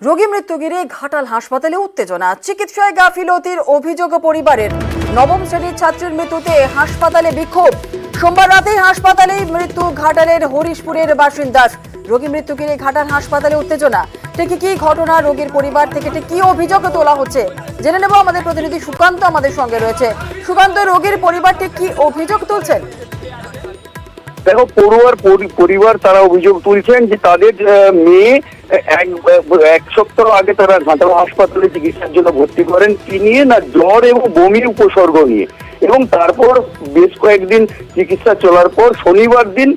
রোগী মৃত্যু ঘিরে ঘাটাল হাসপাতালে উত্তেজনা, চিকিৎসায় গাফিলতির অভিযোগ পরিবারের। নবম শ্রেণীর ছাত্রীর মৃত্যুতে হাসপাতালে বিক্ষোভ। সোমবার রাতে হাসপাতালেই মৃত্যু ঘাটালের হরিশপুরের বাসিন্দার। রোগী মৃত্যু ঘিরে ঘাটাল হাসপাতালে উত্তেজনা। ঠিক কি ঘটনা, রোগীর পরিবার থেকে ঠিক কি অভিযোগ তোলা হচ্ছে জেনে নেব। আমাদের প্রতিনিধি সুকান্ত আমাদের সঙ্গে রয়েছে। সুকান্ত, রোগীর পরিবার ঠিক কি অভিযোগ তুলছেন? দেখো, পড়ুয়ার পরিবার তারা অভিযোগ তুলছেন যে তাদের মেয়ে এক সপ্তাহ আগে তারা ঘাটাল হাসপাতালে চিকিৎসার জন্য ভর্তি করেন, কি নিয়ে না জ্বর এবং বমির উপসর্গ নিয়ে। এবং তারপর বেশ কয়েকদিন চিকিৎসা চলার পর শনিবার দিন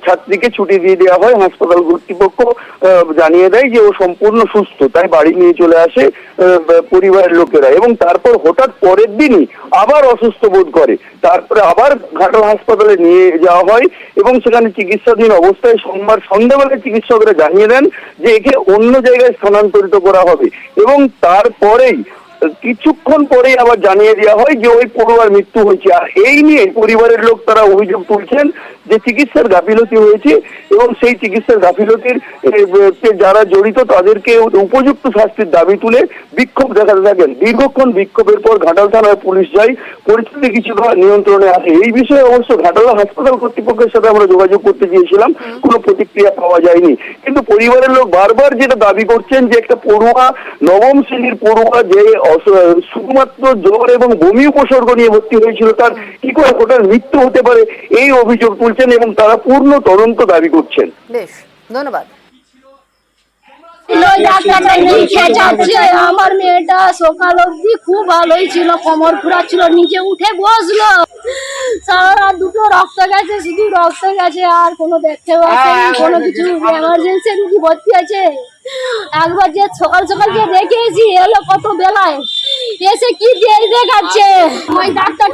ছাত্রীকে ছুটি দিয়ে দেওয়া হয়। হাসপাতাল কর্তৃপক্ষ জানিয়ে দেয় যে ও সম্পূর্ণ সুস্থ, তাই বাড়ি নিয়ে চলে আসে পরিবারের লোকেরা। এবং তারপর হঠাৎ পরের দিনই আবার অসুস্থ বোধ করে, তারপরে আবার ঘাটাল হাসপাতালে নিয়ে যাওয়া হয় এবং সেখানে চিকিৎসাধীন অবস্থায় সোমবার সন্ধ্যাবেলায় চিকিৎসকরা জানিয়ে দেন যে একে অন্য জায়গায় স্থানান্তরিত করা হবে। এবং তারপরেই কিছুক্ষণ পরেই আবার জানিয়ে দেওয়া হয় যে ওই পড়ুয়ার মৃত্যু হয়েছে। আর এই নিয়ে পরিবারের লোক তারা অভিযোগ তুলছেন যে চিকিৎসার গাফিলতি হয়েছে এবং সেই চিকিৎসার গাফিলতির যারা জড়িত তাদেরকে উপযুক্ত শাস্তির দাবি তুলে বিক্ষোভ দেখাতে থাকেন। দীর্ঘক্ষণ বিক্ষোভের পর ঘাটাল থানায় পুলিশ যায়, পরিস্থিতি কিছুটা নিয়ন্ত্রণে আসে। এই বিষয়ে অবশ্য ঘাটাল হাসপাতাল কর্তৃপক্ষের সাথে আমরা যোগাযোগ করতে চেয়েছিলাম, কোনো প্রতিক্রিয়া পাওয়া যায়নি। কিন্তু পরিবারের লোক বারবার যেটা দাবি করছেন যে একটা পড়ুয়া, নবম শ্রেণীর পড়ুয়া যে শুধুমাত্র জ্বর এবং বমি উপসর্গ নিয়ে ভর্তি হয়েছিল, তার কি করে ওটার মৃত্যু হতে পারে এই অভিযোগ তুলছেন এবং তারা পূর্ণ তদন্ত দাবি করছেন। বেশ, ধন্যবাদ। আমার মেয়েটা সকাল অব্দি খুব ভালোই ছিল, কোমর ঘুরাচ্ছিল, নিচে উঠে বসলো, সারা রাত দুটো রক্ত গেছে, শুধু রক্ত গেছে, আর কোনো দেখতে পাচ্ছি কোনো কিছু। এমার্জেন্সি রুগী ভর্তি আছে। একবার যে সকাল সকাল যে দেখেছি এলো কত বেলায়, এসে কি দেখাচ্ছে, ওই ডাক্তার